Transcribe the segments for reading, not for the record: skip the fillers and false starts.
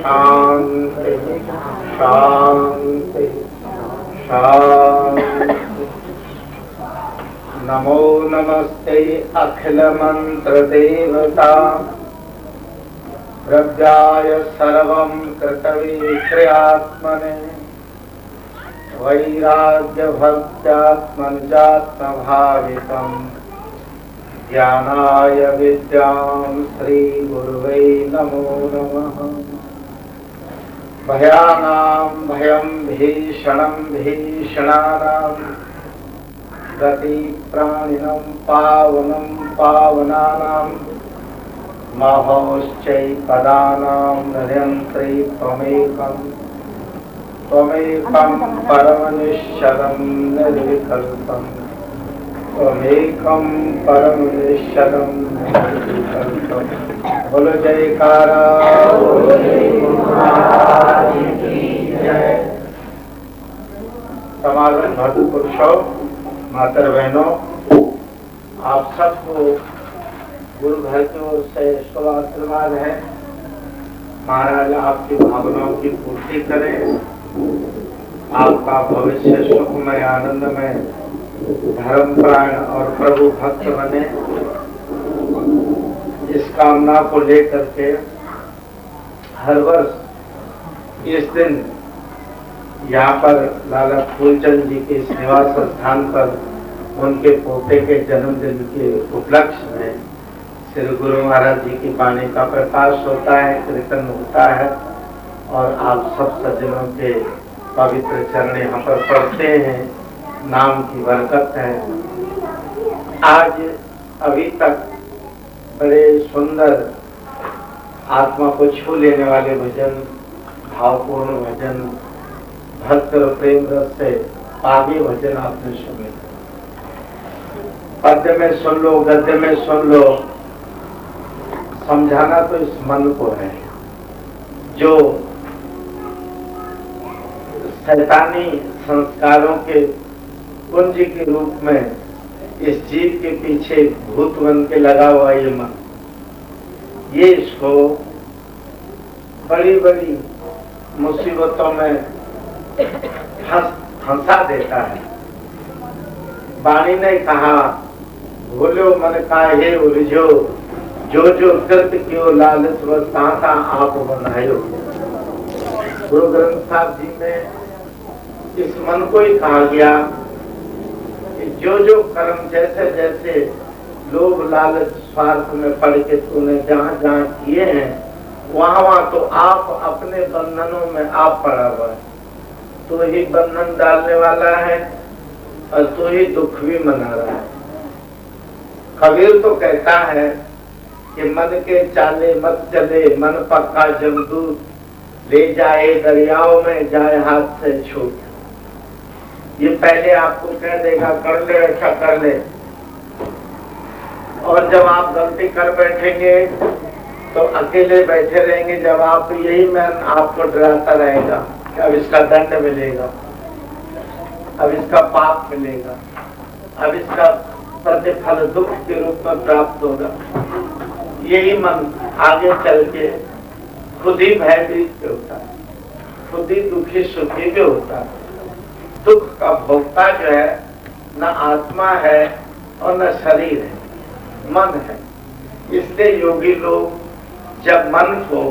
शांति शांति शांति। नमो नमस्ते अखिल मंत्र देवता प्रज्ञाय सर्वं कृतविक्रियात्मने वैराग्य भक्त्यात्मजात्मभावितं ज्ञानाय विद्यां श्री गुरुवे नमो नमः। भयानां भयं भीषणं भीषणानां गति प्राणिनं पावनं पावनानां महोश्चैकदानां नयन्त्री त्वमेकं परमनिश्चलं निर्विकल्पं त्वमेकं परमनिश्चलं निर्विकल्पं। बोलो जयकारा समागम भक्त पुरुषों, माता बहनों, आप सबको गुरु घर की ओर से शुभ आशीर्वाद है। महाराज आपकी भावनाओं की पूर्ति करें, आपका भविष्य सुखमय आनंदमय धर्मप्राण और प्रभु भक्त बने। इस कामना को लेकर के हर वर्ष इस दिन यहाँ पर लाला फूलचंद जी के निवास स्थान पर उनके पोते के जन्मदिन के उपलक्ष्य में श्री गुरु महाराज जी की वाणी का प्रकाश होता है, कीर्तन होता है और आप सब सज्जनों के पवित्र चरण यहाँ पर पढ़ते हैं। नाम की बरकत है। आज अभी तक बड़े सुंदर आत्मा को छू लेने वाले भजन, भावपूर्ण भजन, भक्त और प्रेम रस से आगे भजन आपने सुने। पद्य में सुन लो, गद्य में सुन लो, समझाना तो इस मन को है जो शैतानी संस्कारों के पूंजी के रूप में इस जीव के पीछे भूत बन के लगा हुआ ये मन, ये इसको बड़ी बड़ी मुसीबतों में फंसा देता है। वाणी ने कहा, भूलो मन काहे उलझो, जो जो कृत क्यों लालच व ताता आप बनायो। गुरु ग्रंथ साहब जी में इस मन को ही कहा गया कि जो जो कर्म जैसे जैसे लोभ लालच स्वार्थ में पड़ के तूने जहाँ जहाँ किए हैं वहाँ वहाँ तो आप अपने बंधनों में आप पड़ा हुआ है। तू ही बंधन डालने वाला है और तू ही दुख भी मना रहा है। कबीर तो कहता है कि मन के चाले मत चले, मन पक्का जमदूत, ले जाए दरियाओं में जाए हाथ से छूट। ये पहले आपको कह देगा कर ले, ऐसा कर ले, और जब आप गलती कर बैठेंगे तो अकेले बैठे रहेंगे। जब आप यही मन आपको डराता रहेगा कि अब इसका दंड मिलेगा, अब इसका पाप मिलेगा, अब इसका प्रतिफल दुख के रूप में प्राप्त होगा। यही मन आगे चल के खुद ही भयभीत भी होता है, खुद ही दुखी सुखी भी होता है। दुख का भोक्ता जो है न आत्मा है और न शरीर है, मन है। इसलिए योगी लोग जब मन को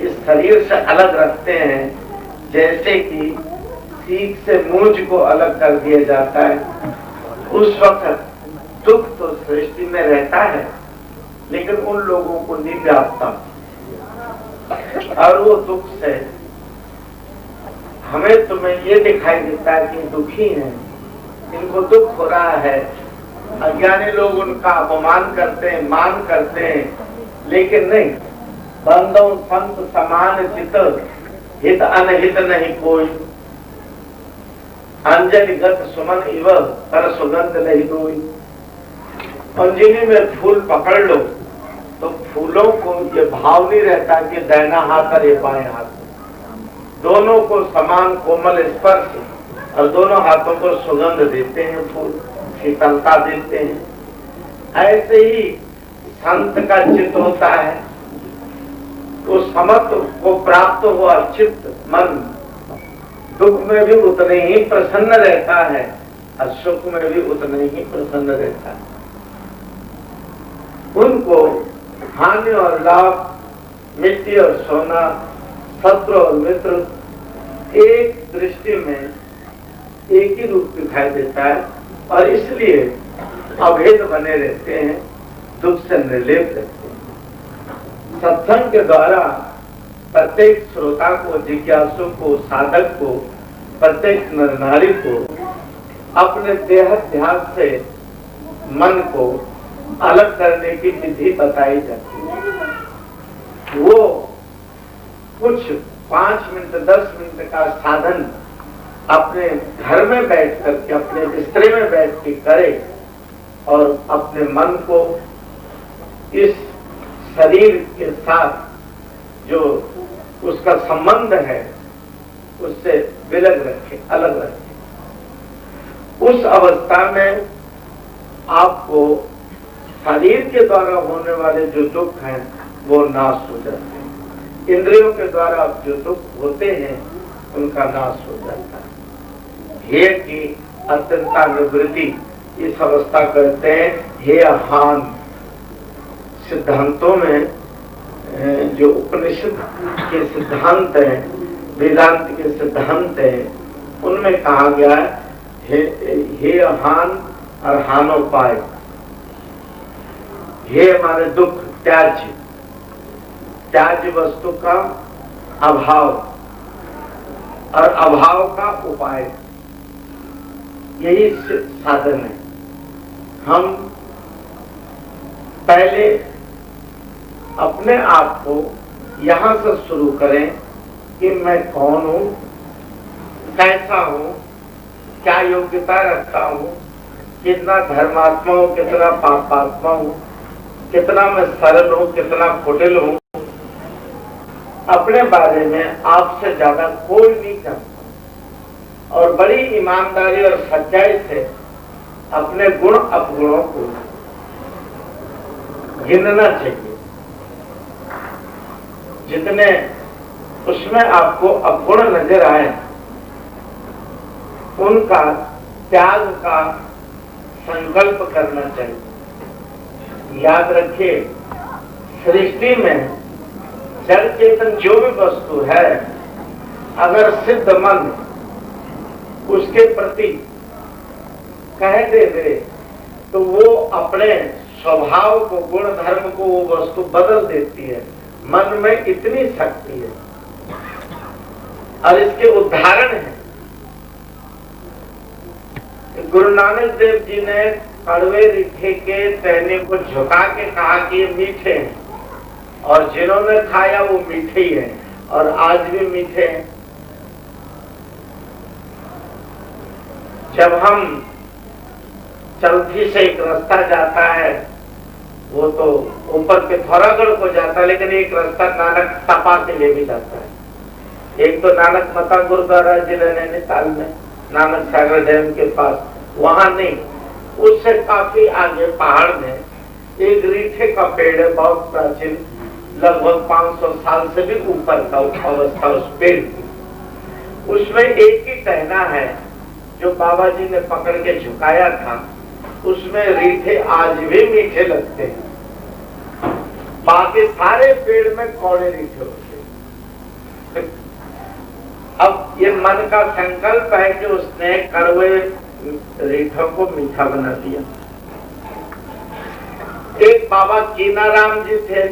इस शरीर से अलग रखते हैं, जैसे कि सीख से मूंछ को अलग कर दिया जाता है, उस वक्त दुख तो सृष्टि में रहता है लेकिन उन लोगों को नहीं व्यापता। और वो दुख से हमें तुम्हें ये दिखाई देता है कि दुखी हैं, इनको दुख हो रहा है। अज्ञानी लोग उनका अपमान करते हैं, मान करते हैं, लेकिन नहीं। बंदो संत समान चित, हित अनहित नहीं कोई, अंजलि गत सुमन इव पर सुगंध नहीं कोई। अंजलि में फूल पकड़ लो तो फूलों को ये भाव नहीं रहता कि दाहिना हाथ और ये बाएं हाथ, दोनों को समान कोमल स्पर्श और दोनों हाथों को सुगंध देते हैं, फूल शीतलता देते हैं। ऐसे ही संत का चित्त होता है, उस समत्व को प्राप्त हुआ चित्त मन दुख में भी उतने ही प्रसन्न रहता है और सुख में भी उतने ही प्रसन्न रहता है। उनको हानि और लाभ, मिट्टी और सोना, शत्रु और मित्र एक दृष्टि में एक ही रूप दिखाई देता है और इसलिए अभेद बने रहते हैं, दुख से निर्लेप रहते हैं। सत्संग के द्वारा प्रत्येक श्रोता को, जिज्ञासु को, साधक को, प्रत्येक नर नारी को अपने देहाध्यास से मन को अलग करने की विधि बताई जाती है। वो कुछ 5 मिनट 10 मिनट का साधन अपने घर में बैठ करके, अपने बिस्तरे में बैठ के करे और अपने मन को इस शरीर के साथ जो उसका संबंध है उससे विलग रखे, अलग रखे। उस अवस्था में आपको शरीर के द्वारा होने वाले जो दुख हैं वो नाश हो जाते हैं। इंद्रियों के द्वारा जो दुख होते हैं उनका नाश हो जाता है। हे की अत्यंता निवृत्ति इस अवस्था करते हैं। हे हान सिद्धांतों में जो उपनिषद के सिद्धांत हैं, वेदांत के सिद्धांत हैं, उनमें कहा गया है हे हान और हानोपाय। हे हमारे दुख त्याज्य, त्याज्य वस्तु का अभाव और अभाव का उपाय, यही साधन है। हम पहले अपने आप को यहां से शुरू करें कि मैं कौन हूं, कैसा हूं, क्या योग्यता रखता हूं, कितना धर्मात्मा हूं, कितना पापात्मा हूं, कितना मैं सरल हूं, कितना कुटिल हूं। अपने बारे में आपसे ज्यादा कोई नहीं जानता और बड़ी ईमानदारी और सच्चाई से अपने गुण अपगुणों को गिनना चाहिए। जितने उसमें आपको अवगुण नजर आए उनका त्याग का संकल्प करना चाहिए। याद रखिए, सृष्टि में जड़ चेतन जो भी वस्तु है, अगर सिद्ध मन उसके प्रति कह दे तो वो अपने स्वभाव को, गुण धर्म को वो वस्तु बदल देती है। मन में इतनी शक्ति है और इसके उदाहरण है। गुरु नानक देव जी ने कड़वे रीठे के टहने को झुका के कहा कि ये मीठे हैं और जिन्होंने खाया वो मीठे ही है और आज भी मीठे हैं। जब हम चौथी से एक रास्ता जाता है, वो तो ऊपर पिथौरागढ़ को जाता है, लेकिन एक रास्ता नानक तपा के लिए भी जाता है। एक तो नानक मता गुरुद्वारा जिले नैनीताल में, नानक सागर डैम के पास, वहां नहीं, उससे काफी आगे पहाड़ में एक रीठे का पेड़ है, बहुत प्राचीन, लगभग 500 साल से भी ऊपर का अवस्था उस पेड़ की। उसमें एक ही टहना है जो बाबा जी ने पकड़ के झुकाया था। उसमें रीठे आज भी मीठे लगते हैं, बाकी सारे पेड़ में कौड़े रीठे होते हैं। अब ये मन का संकल्प है कि उसने कड़वे रीठों को मीठा बना दिया। एक बाबा कीनाराम जी थे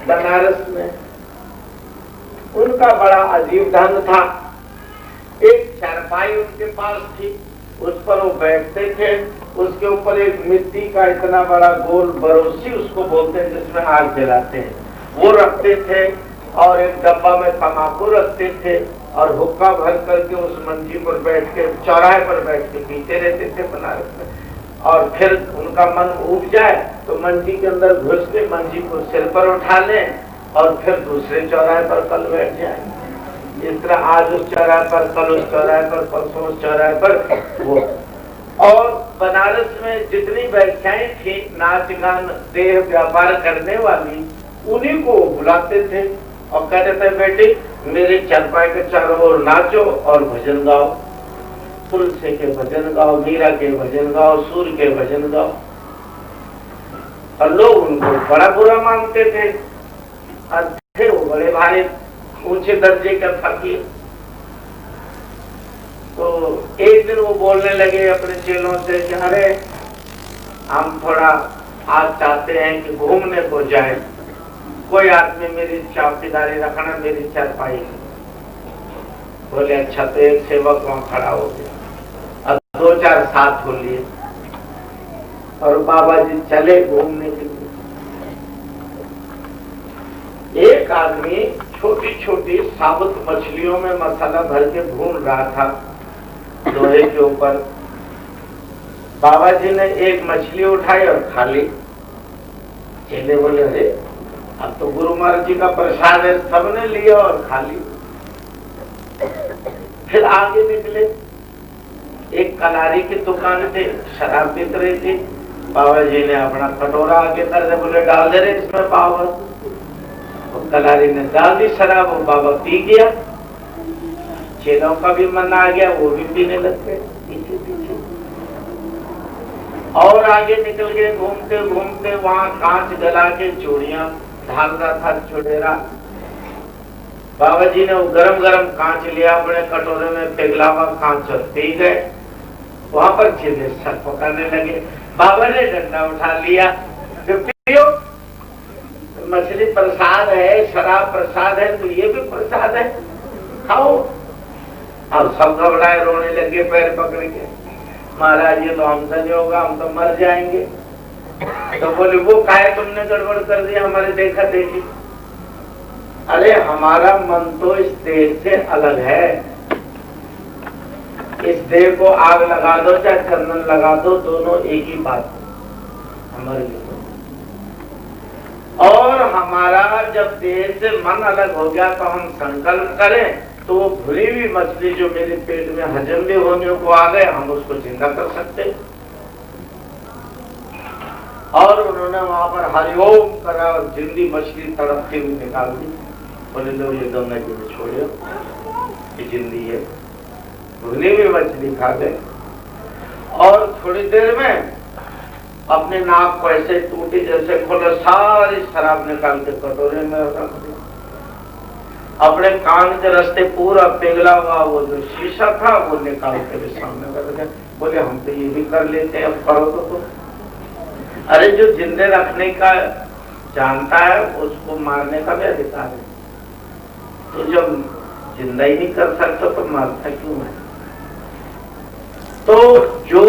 बनारस में, उनका बड़ा अजीब ढंग था। एक चारपाई उनके पास थी, उस पर वो बैठते थे, उसके ऊपर एक मिट्टी का इतना बड़ा गोल बरोसी उसको बोलते हैं जिसमें आग जलाते हैं, वो रखते थे और एक डब्बा में तम्बाकू रखते थे और हुक्का भर करके उस मंजी पर बैठ के, चौराहे पर बैठ के पीते रहते थे बनारस में। और फिर उनका मन उब जाए तो मंजी के अंदर घुस के मंजी को सिर पर उठा लें और फिर दूसरे चौराहे पर कल बैठ जाए। इस तरह आज उस चौराहे पर, कल उस चौराहे पर, परसों उस चौराहे पर वो। और बनारस में जितनी व्याख्याएं थी नाच गान देह व्यापार करने वाली, उन्हीं को बुलाते थे और कहते थे बेटी मेरे चरपाई के चारों ओर नाचो और भजन गाओ, तुलसी के भजन गाओ, मीरा के भजन गाओ, सूर्य के भजन गाओ। और लोग उनको बड़ा बुरा मानते थे, और थे वो बड़े भारी ऊंचे दर्जे के फकीर। तो एक दिन वो बोलने लगे अपने चेलों से कि अरे हम थोड़ा आज चाहते हैं कि घूमने को जाए, कोई आदमी मेरी चौकीदारी रखना, मेरी चारपाई। बोले अच्छा। तो एक सेवक वहां खड़ा हो गया और 2-4 साथ हो लिए और बाबा जी चले घूमने के लिए। एक आदमी छोटी छोटी साबुत मछलियों में मसाला भर के भून रहा था लोहे के ऊपर। बाबा जी ने एक मछली उठाई और खा ली। चेले बोले अरे अब तो गुरु महाराज जी का प्रसाद है, सबने लिया और खा ली। फिर आगे निकले, एक कलारी की दुकान थी, शराब पीत रही थी। बाबा जी ने अपना कटोरा आगे कर दिया, बोले डाल दे रहे इसमें बाबा। तो कलारी ने डाल दी शराब, वो बाबा पी गया। चेलों का भी मन आ गया, वो भी पीने लग गए पीछे पीछे। और आगे निकल गए, घूमते घूमते वहां कांच गला के चूड़ियां ढाल रहा था चुड़ेरा। बाबा जी ने वो गरम गरम कांच लिया, अपने कटोरे में पिघला हुआ कांच और पी गए। वहां पर चेले सर पकड़ने लगे। बाबा ने डंडा उठा लिया, पियो मछली प्रसाद है, शराब प्रसाद है, तो ये भी प्रसाद है, खाओ। अब सब घबराए, रोने लगे पैर पकड़ के, महाराज ये तो हमसे नहीं होगा, हम तो मर जाएंगे। तो बोले वो काहे तुमने गड़बड़ कर दिया हमारे देखा देखी। अरे हमारा मन तो इस देह से अलग है। इस देह को आग लगा दो चाहे चंदन लगा दो, दोनों एक ही बात हमारे लिए। और हमारा जब देह से मन अलग हो गया तो हम संकल्प करें तो वो भुली हुई मछली जो मेरे पेट में हजम भी होने को आ गए, हम उसको जिंदा कर सकते। और उन्होंने वहां पर हरिओम करा और जिंदी मछली तड़पती हुई निकाल दी। बोले लो ये गंगा जी में छोड़ो, ये जिंदी है। भुली हुई मछली खा गए और थोड़ी देर में अपने नाक को ऐसे टूटी जैसे खोले, सारी शराब निकाल के कटोरे में रख दी। अपने कान के रास्ते पूरा पिघला हुआ वो जो शीशा था वो निकाल के भी सामने कर दिया। बोले हम तो ये भी कर लेते हैं, अब करो तो। अरे जो जिंदे रखने का जानता है उसको मारने का भी अधिकार है। तो जब जिंदा ही नहीं कर सकता तो मारता क्यों है? तो जो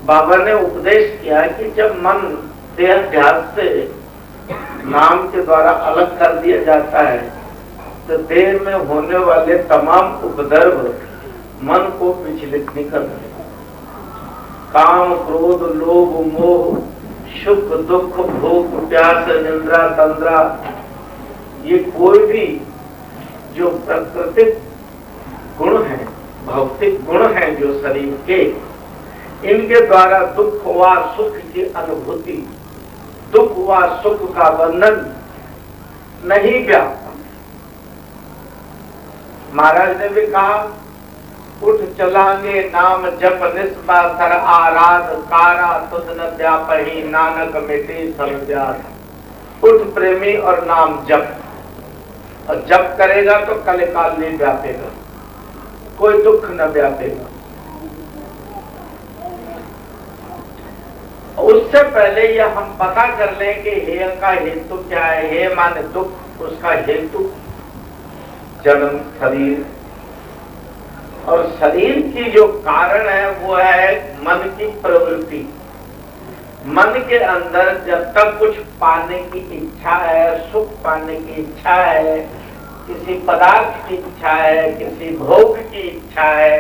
बाबा ने उपदेश किया कि जब मन देह ध्यान से नाम के द्वारा अलग कर दिया जाता है तो देह में होने वाले तमाम उपद्रव मन को विचलित नहीं करते। काम, क्रोध, लोभ, मोह, सुख, दुख, भूख, प्यास, निंद्रा, तंद्रा, ये कोई भी जो प्राकृतिक गुण है, भौतिक गुण है जो शरीर के, इनके द्वारा दुख व सुख की अनुभूति, दुख व सुख का बंधन नहीं व्यापता। महाराज ने भी कहा उठ चलांगे नाम जप निस्बासर आराध कारा तुद न व्यापही नानक मिटे समझात। उठ प्रेमी और नाम जप, और जप करेगा तो कल काल नहीं व्यापेगा, कोई दुख न व्यापेगा। उससे पहले यह हम पता कर लें कि हे का हेतु क्या है। हे माने दुख, उसका हेतु जन्म शरीर, और शरीर की जो कारण है वो है मन की प्रवृत्ति। मन के अंदर जब तक कुछ पाने की इच्छा है, सुख पाने की इच्छा है, किसी पदार्थ की इच्छा है, किसी भोग की इच्छा है,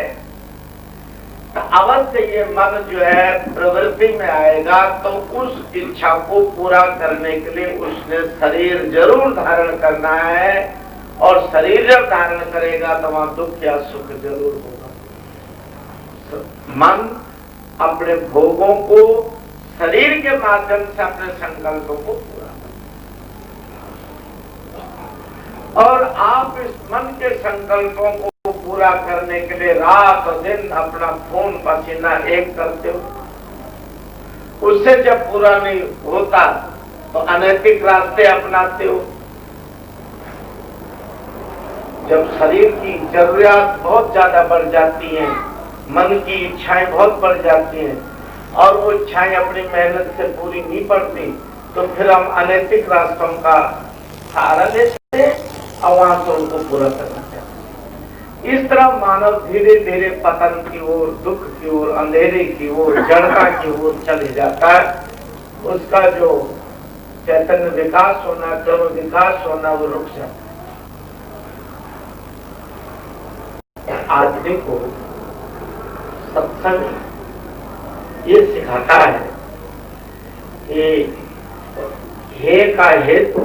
तो अवश्य ये मन जो है प्रवृत्ति में आएगा। तो उस इच्छा को पूरा करने के लिए उसने शरीर जरूर धारण करना है, और शरीर जब धारण करेगा तो वहां दुख या सुख जरूर होगा। मन अपने भोगों को शरीर के माध्यम से अपने संकल्पों को पूरा और आप इस मन के संकल्पों को पूरा करने के लिए रात और दिन अपना खून पसीना एक करते हो। उससे जब पूरा नहीं होता तो अनैतिक रास्ते अपनाते हो। जब शरीर की जरूरियात बहुत ज्यादा बढ़ जाती हैं, मन की इच्छाएं बहुत बढ़ जाती हैं और वो इच्छाएं अपनी मेहनत से पूरी नहीं पड़ती, तो फिर हम अनैतिक रास्तों का सहारा लेते हैं और वहां से उनको पूरा करना चाहते हैं। इस तरह मानव धीरे धीरे पतन की ओर, दुख की ओर, अंधेरे की ओर, जड़ता की ओर चले जाता है। उसका जो चैतन्य विकास होना, कर्म विकास होना, वो रुक जाता है। आदमी को सत्संग ये सिखाता है कि हे का हेतु,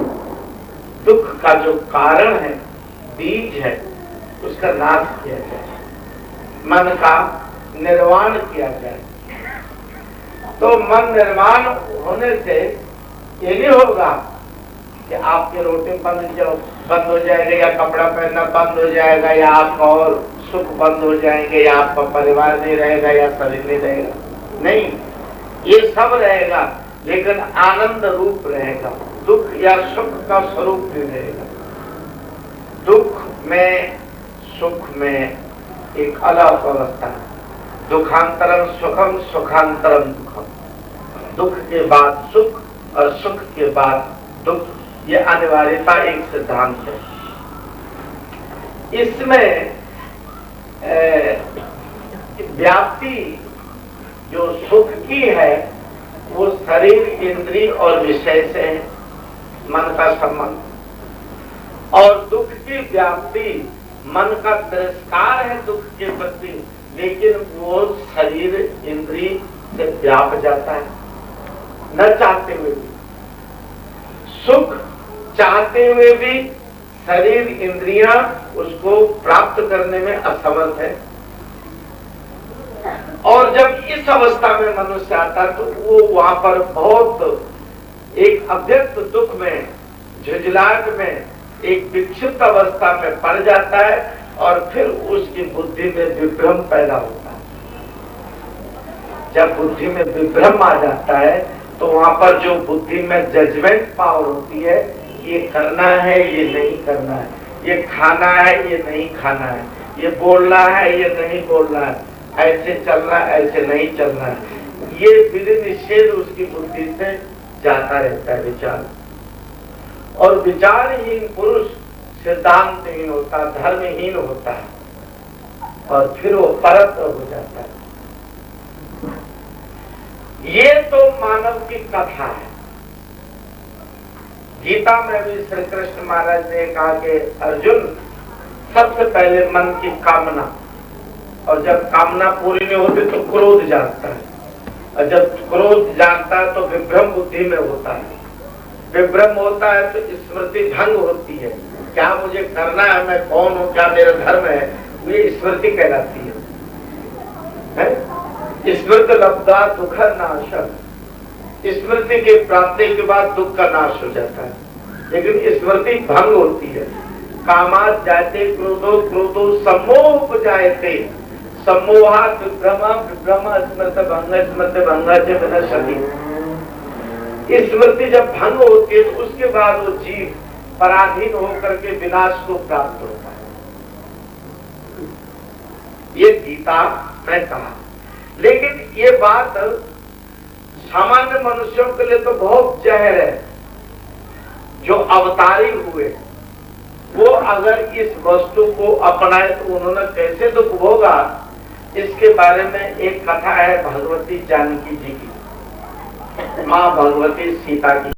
दुख का जो कारण है, बीज है, उसका नाश किया जाए, मन का निर्वाण किया जाए। तो मन निर्माण होने से ये नहीं होगा कि आपके रोटी बंद हो जाएगा या कपड़ा पहनना बंद हो जाएगा या आपका और सुख बंद हो जाएंगे या आपका परिवार नहीं रहेगा या शरीर नहीं रहेगा। नहीं, ये सब रहेगा लेकिन आनंद रूप रहेगा। दुख या सुख का स्वरूप भी रहेगा। दुख में सुख में एक अलग अवस्था है। दुखांतरम सुखम, सुखांतरम दुखम। दुख के बाद सुख और सुख के बाद दुख, ये अनिवार्यता एक सिद्धांत है। इसमें व्याप्ति जो सुख की है वो शरीर, इंद्रिय और विषय से है, मन का संबंध। और दुख की व्याप्ति मन का तिरस्कार है दुख के प्रति, लेकिन वो शरीर, इंद्रिय से व्याप जाता है न चाहते हुए भी। सुख चाहते हुए भी शरीर, इंद्रियां उसको प्राप्त करने में असमर्थ है। और जब इस अवस्था में मनुष्य आता तो वो वहां पर बहुत एक अव्यक्त दुख में, झुंझलाहट में, एक विक्षिप्त अवस्था में पड़ जाता है और फिर उसकी बुद्धि में विभ्रम पैदा होता है। जब बुद्धि में विभ्रम आ जाता है तो वहां पर जो बुद्धि में जजमेंट पावर होती है, ये करना है, ये नहीं करना है, ये खाना है, ये नहीं खाना है, ये बोलना है, ये नहीं बोलना है, ऐसे चलना है, ऐसे नहीं चलना है, ये विधि निषेध उसकी बुद्धि से जाता रहता है विचार। और विचारहीन पुरुष सिद्धांतहीन होता, धर्महीन होता है और फिर वो परत हो जाता है। ये तो मानव की कथा है। गीता में भी श्री कृष्ण महाराज ने कहा कि अर्जुन, सबसे पहले मन की कामना, और जब कामना पूरी नहीं होती तो क्रोध जागता है, और जब क्रोध जागता है तो विभ्रम बुद्धि में होता है, विभ्रम होता है तो स्मृति भंग होती है। क्या मुझे करना है, मैं कौन हूँ, क्या मेरा धर्म है, ये स्मृति कहलाती है? स्मृति लब्धा दुख नाशक। स्मृति के प्राप्ति के बाद दुख का नाश हो जाता है, लेकिन स्मृति भंग होती है। कामात जाते क्रोधो, क्रोधो सम्मोह जायते, सम्मोहात विभ्रमा, विभ्रमा स्मृति भंग, स्मृति भंग से विनश्यति। स्मृति जब भंग होती है तो उसके बाद वो जीव पराधीन होकर के विनाश को प्राप्त होता है। ये गीता में कहा, लेकिन ये बात सामान्य मनुष्यों के लिए तो बहुत जहर है। जो अवतारी हुए वो अगर इस वस्तु को अपनाए तो उन्होंने कैसे दुख भोगा, इसके बारे में एक कथा है भगवती जानकी जी की, माँ भगवती सीता की।